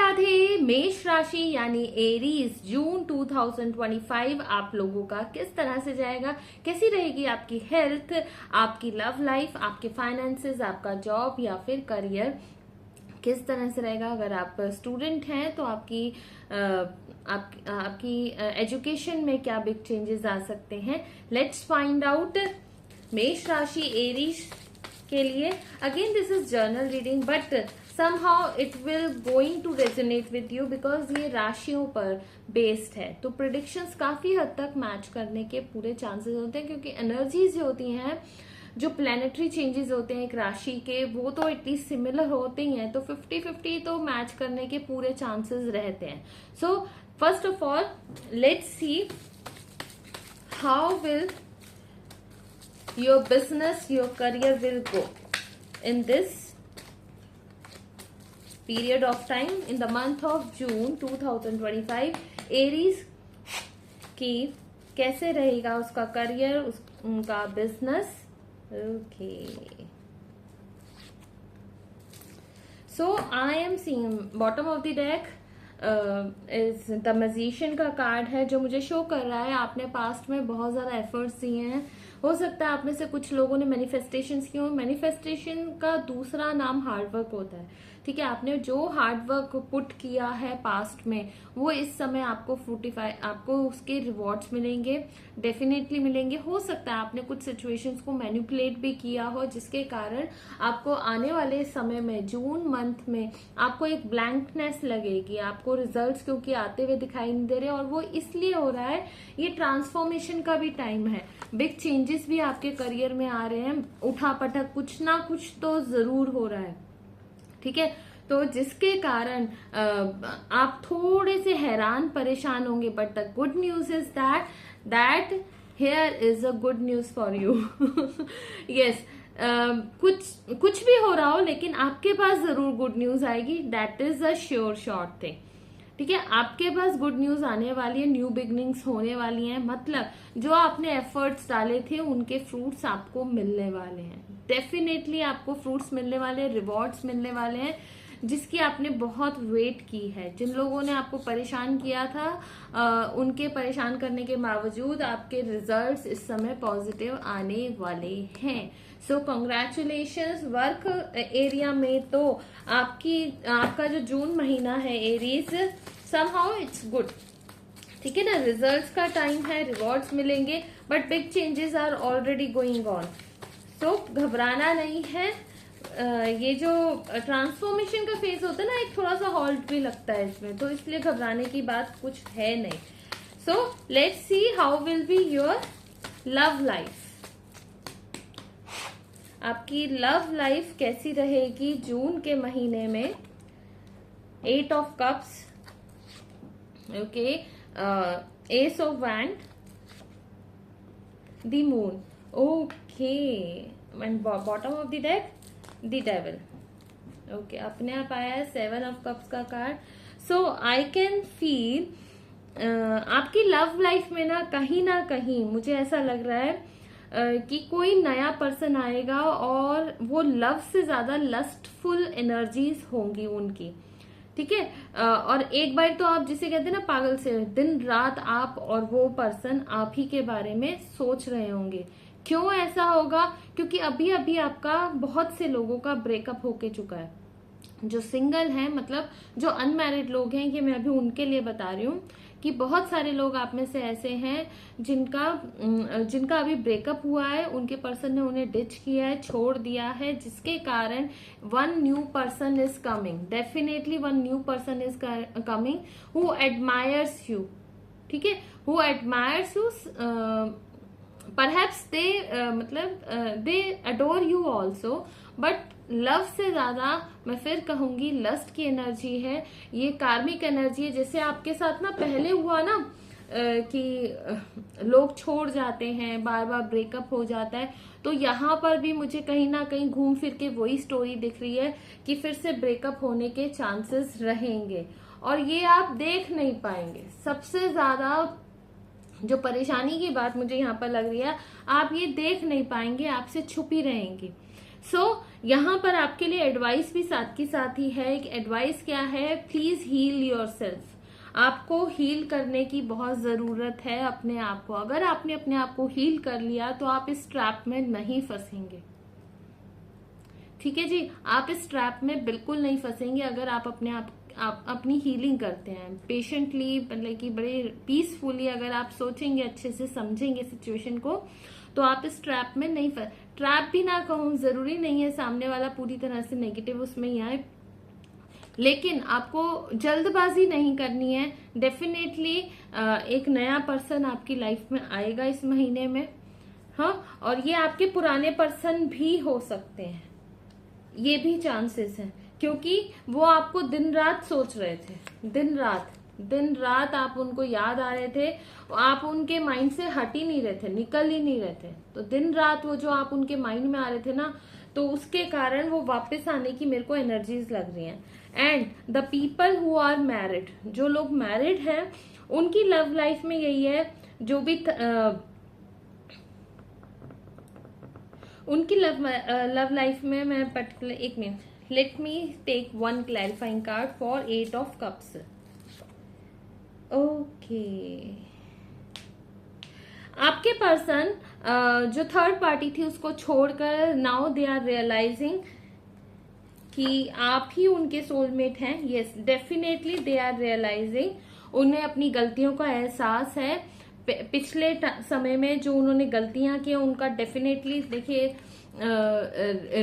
राधे। मेष राशि यानी एरीज जून 2025 आप लोगों का किस तरह से जाएगा, कैसी रहेगी आपकी हेल्थ, आपकी लव लाइफ, आपके फाइनेंसेस, आपका जॉब या फिर करियर किस तरह से रहेगा। अगर आप स्टूडेंट हैं तो आपकी एजुकेशन में क्या बिग चेंजेस आ सकते हैं, लेट्स फाइंड आउट। मेष राशि एरीज के लिए again this is journal reading but somehow it will going to resonate with you because ये राशियों पर बेस्ड है, तो प्रिडिक्शंस काफी हद तक मैच करने के पूरे चांसेस होते हैं, क्योंकि एनर्जीज जो होती हैं, जो प्लैनेटरी चेंजेस होते हैं एक राशि के, वो तो एटलीस्ट सिमिलर होते ही हैं, तो 50-50 तो मैच करने के पूरे चांसेस रहते हैं। So first of all let's see how will your business, your career will go in this period of time in the month of June 2025। Aries की कैसे रहेगा उसका करियर, उनका business. Okay, so I am seeing bottom of the deck is the magician का card है, जो मुझे show कर रहा है आपने पास्ट में बहुत ज्यादा एफर्ट्स दिए हैं। हो सकता है आप में से कुछ लोगों ने मैनिफेस्टेशंस की हो। मैनिफेस्टेशन का दूसरा नाम हार्डवर्क होता है, ठीक है। आपने जो हार्डवर्क पुट किया है पास्ट में, वो इस समय आपको फ्रूटिफाई, आपको उसके रिवॉर्ड्स मिलेंगे, डेफिनेटली मिलेंगे। हो सकता है आपने कुछ सिचुएशंस को मैनिपुलेट भी किया हो, जिसके कारण आपको आने वाले समय में जून मंथ में आपको एक ब्लैंकनेस लगेगी, आपको रिजल्ट्स क्योंकि आते हुए दिखाई नहीं दे रहे, और वो इसलिए हो रहा है, ये ट्रांसफॉर्मेशन का भी टाइम है। बिग चेंजेस भी आपके करियर में आ रहे हैं, उठा पटक कुछ ना कुछ तो जरूर हो रहा है, ठीक है। तो जिसके कारण आप थोड़े से हैरान परेशान होंगे, but the good news is that here is a good news for you. Yes, कुछ भी हो रहा हो, लेकिन आपके पास जरूर गुड न्यूज आएगी, that is a sure short thing, ठीक है। आपके पास गुड न्यूज आने वाली है, न्यू बिगनिंग्स होने वाली हैं, मतलब जो आपने एफर्ट्स डाले थे उनके फ्रूट्स आपको मिलने वाले हैं, डेफिनेटली आपको फ्रूट्स मिलने वाले हैं, रिवॉर्ड्स मिलने वाले हैं, जिसकी आपने बहुत वेट की है। जिन लोगों ने आपको परेशान किया था, उनके परेशान करने के बावजूद आपके रिजल्ट्स इस समय पॉजिटिव आने वाले हैं। सो कॉन्ग्रेचुलेशंस। वर्क एरिया में तो आपका जो जून महीना है एरीज, समहाउ इट्स गुड, ठीक है ना। रिजल्ट्स का टाइम है, रिवॉर्ड्स मिलेंगे, but big changes are already going on, तो घबराना नहीं है। ये जो ट्रांसफॉर्मेशन का फेज होता है ना, एक थोड़ा सा हॉल्ट भी लगता है इसमें, तो इसलिए घबराने की बात कुछ है नहीं। So let's see how will be your love life. आपकी लव लाइफ कैसी रहेगी जून के महीने में। 8 of cups, okay, S of wand, the moon, okay, and bottom of the deck the devil. Okay, अपने आप आया है 7 ऑफ कप्स का card. So I can feel आपकी लव लाइफ में ना कहीं मुझे ऐसा लग रहा है कि कोई नया पर्सन आएगा, और वो लव से ज्यादा लस्टफुल एनर्जीज होंगी उनकी, ठीक है। और एक बार तो आप जिसे कहते हैं ना पागल से, दिन रात आप और वो पर्सन आप ही के बारे में सोच रहे होंगे। क्यों ऐसा होगा? क्योंकि अभी अभी आपका बहुत से लोगों का ब्रेकअप होके चुका है। जो सिंगल हैं, मतलब जो अनमैरिड लोग हैं, ये मैं अभी उनके लिए बता रही हूँ कि बहुत सारे लोग आप में से ऐसे हैं जिनका अभी ब्रेकअप हुआ है, उनके पर्सन ने उन्हें डिच किया है, छोड़ दिया है, जिसके कारण one new person is coming, definitely one new person is coming who admires you, ठीक है, who admires you. Perhaps they adore you also, but love से ज्यादा मैं फिर कहूंगी लस्ट की एनर्जी है, ये कार्मिक एनर्जी है। जैसे आपके साथ ना पहले हुआ ना कि लोग छोड़ जाते हैं, बार बार ब्रेकअप हो जाता है, तो यहाँ पर भी मुझे कहीं ना कहीं घूम फिर के वही स्टोरी दिख रही है कि फिर से ब्रेकअप होने के चांसेस रहेंगे, और ये आप देख नहीं पाएंगे। सबसे ज्यादा जो परेशानी की बात मुझे यहाँ पर लग रही है, आप ये देख नहीं पाएंगे, आपसे छुपी रहेंगी। यहाँ पर आपके लिए एडवाइस भी साथ की साथ ही है। एक एडवाइस क्या है, प्लीज हील योरसेल्फ। आपको हील करने की बहुत जरूरत है अपने आप को। अगर आपने अपने आप को हील कर लिया तो आप इस ट्रैप में नहीं फंसेंगे। ठीक है जी, आप इस ट्रैप में बिल्कुल नहीं फंसेंगे अगर आप अपनी हीलिंग करते हैं पेशेंटली, मतलब कि बड़े पीसफुली। अगर आप सोचेंगे, अच्छे से समझेंगे सिचुएशन को, तो आप इस ट्रैप में नहीं ट्रैप भी ना कहूं, जरूरी नहीं है सामने वाला पूरी तरह से नेगेटिव उसमें ही आए, लेकिन आपको जल्दबाजी नहीं करनी है। डेफिनेटली एक नया पर्सन आपकी लाइफ में आएगा इस महीने में। हाँ, और ये आपके पुराने पर्सन भी हो सकते हैं, ये भी चांसेस हैं, क्योंकि वो आपको दिन रात सोच रहे थे। दिन रात आप उनको याद आ रहे थे, आप उनके माइंड से हट ही नहीं रहे थे, निकल ही नहीं रहे थे। तो दिन रात वो जो आप उनके माइंड में आ रहे थे ना, तो उसके कारण वो वापस आने की मेरे को एनर्जीज लग रही हैं। And the people who are married, जो लोग मैरिड हैं, उनकी लव लाइफ में यही है, जो भी उनकी लव लाइफ में मैं पर्टिकुलर, एक minute, let me take one clarifying card for 8 of cups. Okay, आपके पर्सन जो थर्ड पार्टी थी उसको छोड़कर नाउ दे आर रियलाइजिंग कि आप ही उनके सोलमेट हैं। Yes, definitely they are realising. उन्हें अपनी गलतियों का एहसास है। पिछले समय में जो उन्होंने गलतियां की, उनका डेफिनेटली देखिए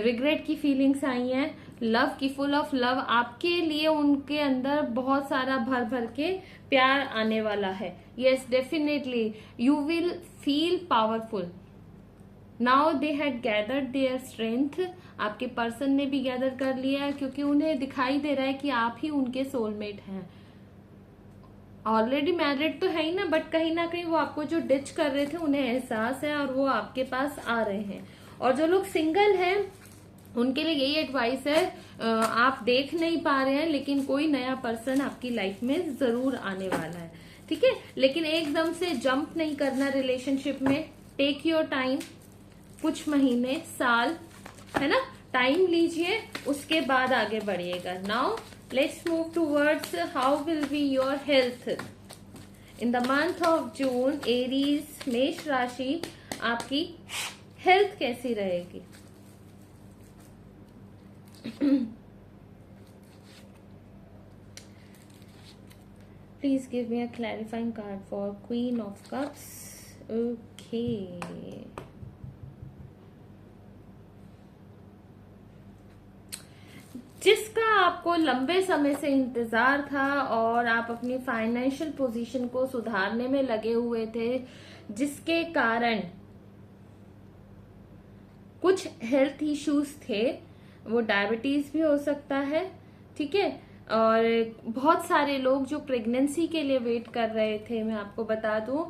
रिग्रेट की फीलिंग्स आई हैं, लव की, फुल ऑफ लव। आपके लिए उनके अंदर बहुत सारा भर भर के प्यार आने वाला है। Yes, definitely you will feel powerful. Now they had gathered their strength. आपके पर्सन ने भी गैदर कर लिया है, क्योंकि उन्हें दिखाई दे रहा है कि आप ही उनके सोलमेट हैं। ऑलरेडी मैरिड तो है ही ना, बट कहीं ना कहीं वो आपको जो डिच कर रहे थे उन्हें एहसास है और वो आपके पास आ रहे हैं। और जो लोग सिंगल हैं उनके लिए यही एडवाइस है, आप देख नहीं पा रहे हैं लेकिन कोई नया पर्सन आपकी लाइफ में जरूर आने वाला है। ठीक है, लेकिन एकदम से जंप नहीं करना रिलेशनशिप में। टेक योर टाइम, कुछ महीने, साल, है ना, टाइम लीजिए, उसके बाद आगे बढ़िएगा। Now let's move towards how will be your health in the month of June. Aries, मेष राशि, आपकी हेल्थ कैसी रहेगी? Please give me a clarifying card for Queen of Cups. Okay. जिसका आपको लंबे समय से इंतजार था और आप अपनी फाइनेंशियल पोजीशन को सुधारने में लगे हुए थे, जिसके कारण कुछ हेल्थ इश्यूज थे, वो डायबिटीज भी हो सकता है। ठीक है, और बहुत सारे लोग जो प्रेगनेंसी के लिए वेट कर रहे थे, मैं आपको बता दूं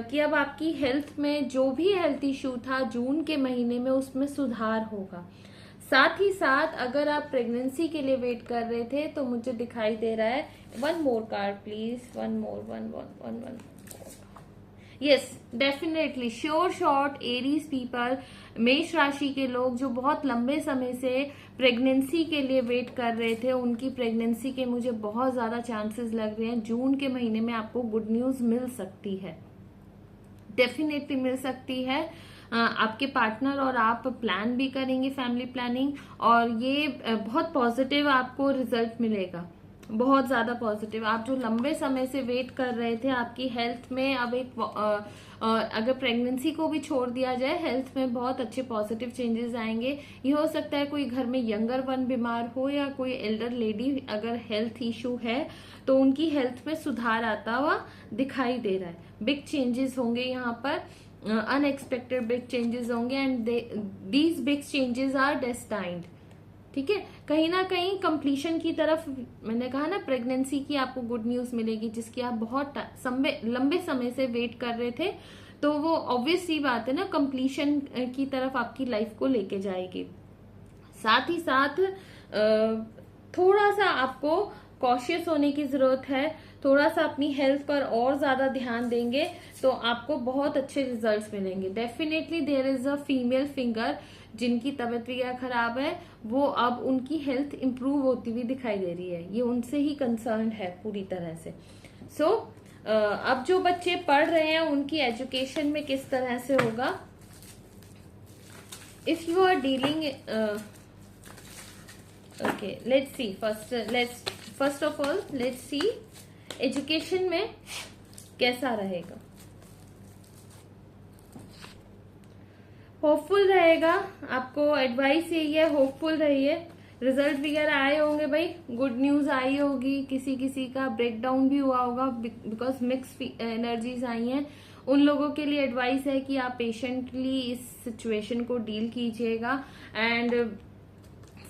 कि अब आपकी हेल्थ में जो भी हेल्थ इश्यू था जून के महीने में उसमें सुधार होगा। साथ ही साथ अगर आप प्रेगनेंसी के लिए वेट कर रहे थे तो मुझे दिखाई दे रहा है, one more card please, one more, one. Yes, definitely, sure short, Aries people, मेष राशि के लोग जो बहुत लंबे समय से प्रेगनेंसी के लिए वेट कर रहे थे, उनकी प्रेगनेंसी के मुझे बहुत ज्यादा चांसेस लग रहे हैं। जून के महीने में आपको गुड न्यूज मिल सकती है, डेफिनेटली मिल सकती है। आपके पार्टनर और आप प्लान भी करेंगे, फैमिली प्लानिंग, और ये बहुत पॉजिटिव आपको रिजल्ट मिलेगा, बहुत ज्यादा पॉजिटिव। आप जो लंबे समय से वेट कर रहे थे, आपकी हेल्थ में अब एक अगर प्रेगनेंसी को भी छोड़ दिया जाए, हेल्थ में बहुत अच्छे पॉजिटिव चेंजेस आएंगे। ये हो सकता है कोई घर में यंगर वन बीमार हो या कोई एल्डर लेडी अगर हेल्थ इश्यू है तो उनकी हेल्थ में सुधार आता हुआ दिखाई दे रहा है। बिग चेंजेस होंगे यहाँ पर, अनएक्सपेक्टेड बिग चेंजेस होंगे, and these big changes are destined. ठीक है, कहीं ना कहीं कंप्लीशन की तरफ, मैंने कहा ना प्रेगनेंसी की आपको गुड न्यूज मिलेगी, जिसकी आप बहुत लंबे समय से वेट कर रहे थे, तो वो ऑब्वियस सी बात है ना, कंप्लीशन की तरफ आपकी लाइफ को लेके जाएगी। साथ ही साथ थोड़ा सा आपको कॉशियस होने की जरूरत है, थोड़ा सा अपनी हेल्थ पर और ज्यादा ध्यान देंगे तो आपको बहुत अच्छे रिजल्ट्स मिलेंगे। Definitely there is a female finger जिनकी तबीयत वगैरह खराब है, वो अब उनकी हेल्थ इंप्रूव होती हुई दिखाई दे रही है, ये उनसे ही कंसर्न है पूरी तरह से। सो अब जो बच्चे पढ़ रहे हैं उनकी एजुकेशन में किस तरह से होगा, if you are dealing okay let's see first of all let's see education में कैसा रहेगा। होपफुल रहेगा, आपको एडवाइस यही है, होपफुल रहिए। रिजल्ट वगैरह आए होंगे भाई, गुड न्यूज आई होगी, किसी किसी का ब्रेकडाउन भी हुआ होगा बिकॉज मिक्स एनर्जीज आई हैं। उन लोगों के लिए एडवाइस है कि आप पेशेंटली इस सिचुएशन को डील कीजिएगा। And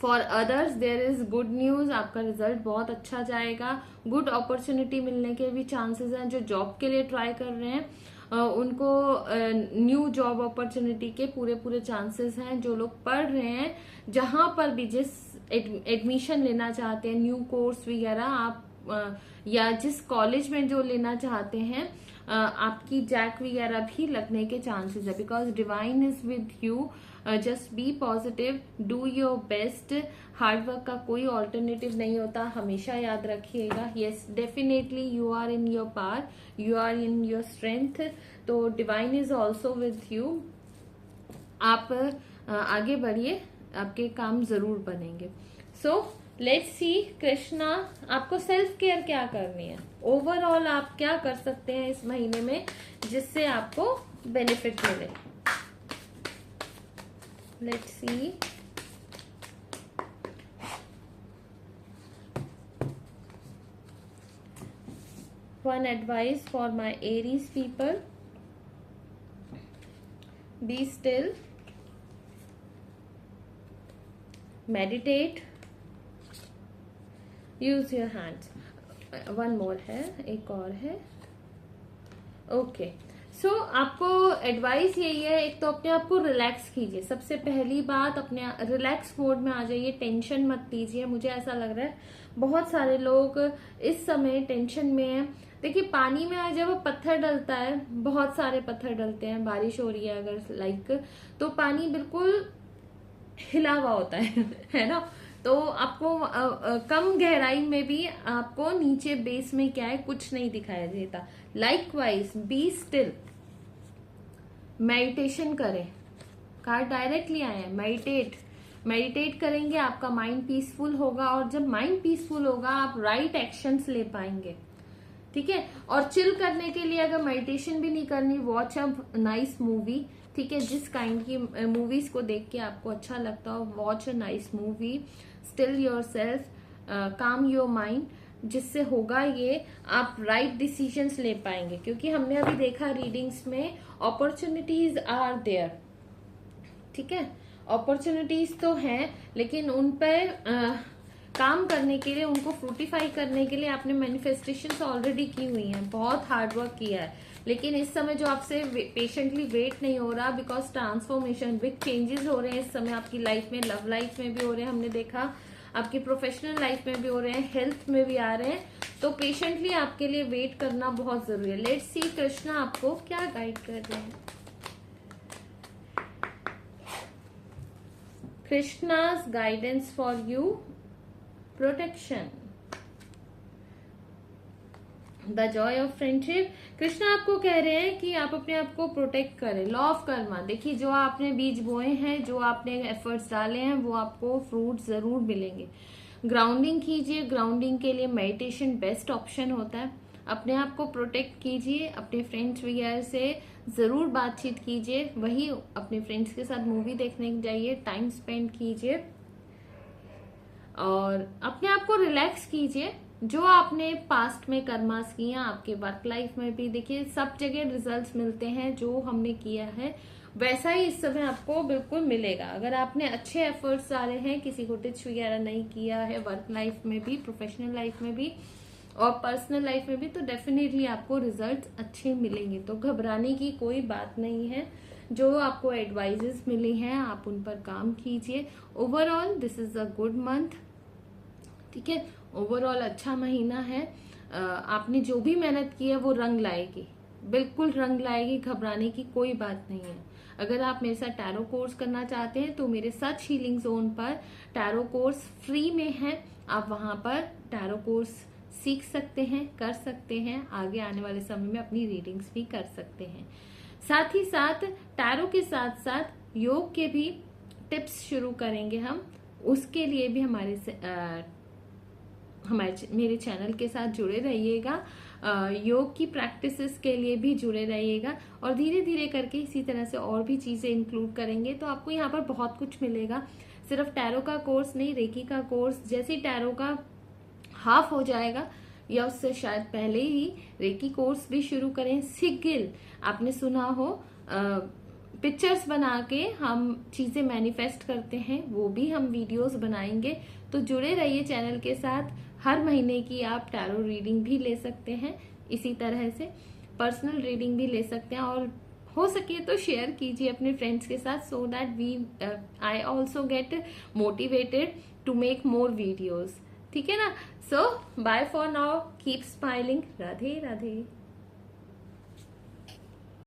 for others there is good news, आपका रिजल्ट बहुत अच्छा जाएगा। गुड अपॉर्चुनिटी मिलने के भी चांसेस हैं। जो जॉब के लिए ट्राई कर रहे हैं उनको न्यू जॉब अपॉर्चुनिटी के पूरे चांसेस हैं। जो लोग पढ़ रहे हैं, जहां पर भी जिस एडमिशन लेना चाहते हैं, न्यू कोर्स वगैरह आप या जिस कॉलेज में जो लेना चाहते हैं, आपकी जैक वगैरह भी लगने के चांसेस है, because divine is with you. Just be positive, do your best. Hard work का कोई ऑल्टरनेटिव नहीं होता, हमेशा याद रखिएगा। Yes definitely you are in your power, you are in your strength, तो divine is also with you. आप आगे बढ़िए, आपके काम जरूर बनेंगे। सो लेट्स सी कृष्णा, आपको सेल्फ केयर क्या करनी है, ओवरऑल आप क्या कर सकते हैं इस महीने में जिससे आपको बेनिफिट मिले। Let's see one advice for my Aries people: be still, meditate, use your hands. One more है, एक और है। ओके सो आपको एडवाइस यही है, एक तो अपने आप को रिलैक्स कीजिए। सबसे पहली बात, अपने रिलैक्स मोड में आ जाइए, टेंशन मत लीजिए। मुझे ऐसा लग रहा है बहुत सारे लोग इस समय टेंशन में हैं। देखिए पानी में जब पत्थर डलता है, बहुत सारे पत्थर डलते हैं, बारिश हो रही है अगर लाइक, तो पानी बिल्कुल हिला हुआ होता है ना। तो आपको कम गहराई में भी आपको नीचे बेस में क्या है कुछ नहीं दिखाई देता। लाइकवाइज बी स्टिल, मेडिटेशन करें। कार्ड डायरेक्टली आए हैं, मेडिटेट करेंगे, आपका माइंड पीसफुल होगा, और जब माइंड पीसफुल होगा आप राइट एक्शंस ले पाएंगे। ठीक है, और चिल करने के लिए अगर मेडिटेशन भी नहीं करनी, वॉच अ नाइस मूवी। ठीक है, जिस काइंड की मूवीज को देख के आपको अच्छा लगता हो, watch a nice movie, still your self, काम योर माइंड। जिससे होगा ये, आप राइट डिसीजंस ले पाएंगे। क्योंकि हमने अभी देखा रीडिंग्स में अपॉर्चुनिटीज आर देयर। ठीक है, अपॉर्चुनिटीज तो हैं, लेकिन उन पर काम करने के लिए, उनको फ्रूटिफाई करने के लिए आपने मैनिफेस्टेशंस ऑलरेडी की हुई हैं, बहुत हार्डवर्क किया है। लेकिन इस समय जो आपसे पेशेंटली वेट नहीं हो रहा, बिकॉज ट्रांसफॉर्मेशन, बिग चेंजेस हो रहे हैं इस समय आपकी लाइफ में। लव लाइफ में भी हो रहे हैं, हमने देखा, आपकी प्रोफेशनल लाइफ में भी हो रहे हैं, हेल्थ में भी आ रहे हैं। तो पेशेंटली आपके लिए वेट करना बहुत जरूरी है। लेट्स सी कृष्णा आपको क्या गाइड कर रहे हैं। Krishna's guidance for you: protection, the joy of friendship. Krishna आपको कह रहे हैं कि आप अपने आप को प्रोटेक्ट करें। लॉ ऑफ कर्मा, देखिए जो आपने बीज बोए हैं, जो आपने एफर्ट्स डाले हैं, वो आपको फ्रूट जरूर मिलेंगे। ग्राउंडिंग कीजिए, ग्राउंडिंग के लिए मेडिटेशन बेस्ट ऑप्शन होता है। अपने आप को प्रोटेक्ट कीजिए, अपने फ्रेंड्स वगैरह से जरूर बातचीत कीजिए, वही अपने फ्रेंड्स के साथ मूवी देखने जाइए, टाइम स्पेंड कीजिए, और अपने आप को रिलैक्स कीजिए। जो आपने पास्ट में कर्मास किए हैं, आपके वर्क लाइफ में भी देखिए सब जगह रिजल्ट्स मिलते हैं। जो हमने किया है वैसा ही इस समय आपको बिल्कुल मिलेगा। अगर आपने अच्छे एफर्ट्स डाले हैं, किसी को टिच वगैरह नहीं किया है, वर्क लाइफ में भी, प्रोफेशनल लाइफ में भी और पर्सनल लाइफ में भी, तो डेफिनेटली आपको रिजल्ट्स अच्छे मिलेंगे। तो घबराने की कोई बात नहीं है। जो आपको एडवाइजेस मिली हैं आप उन पर काम कीजिए। Overall this is a good month. ठीक है, ओवरऑल अच्छा महीना है। आपने जो भी मेहनत की है वो रंग लाएगी, बिल्कुल रंग लाएगी, घबराने की कोई बात नहीं है। अगर आप मेरे साथ टैरो कोर्स करना चाहते हैं तो मेरे साथ हीलिंग जोन पर टैरो कोर्स फ्री में है। आप वहां पर टैरो कोर्स सीख सकते हैं, कर सकते हैं, आगे आने वाले समय में अपनी रीडिंग्स भी कर सकते हैं। साथ ही साथ टैरो के साथ साथ योग के भी टिप्स शुरू करेंगे हम। उसके लिए भी मेरे चैनल के साथ जुड़े रहिएगा। योग की प्रैक्टिसेस के लिए भी जुड़े रहिएगा और धीरे धीरे करके इसी तरह से और भी चीजें इंक्लूड करेंगे। तो आपको यहाँ पर बहुत कुछ मिलेगा, सिर्फ टैरो का कोर्स नहीं, रेकी का कोर्स। जैसे टैरो का हाफ हो जाएगा या उससे शायद पहले ही रेकी कोर्स भी शुरू करें। सिगिल आपने सुना हो, पिक्चर्स बना के हम चीजें मैनिफेस्ट करते हैं, वो भी हम वीडियोस बनाएंगे। तो जुड़े रहिए चैनल के साथ। हर महीने की आप टैरो रीडिंग भी ले सकते हैं, इसी तरह से पर्सनल रीडिंग भी ले सकते हैं। और हो सके तो शेयर कीजिए अपने फ्रेंड्स के साथ, so that I also get motivated to make more videos. ठीक है ना? So bye for now, keep smiling. Radhe Radhe.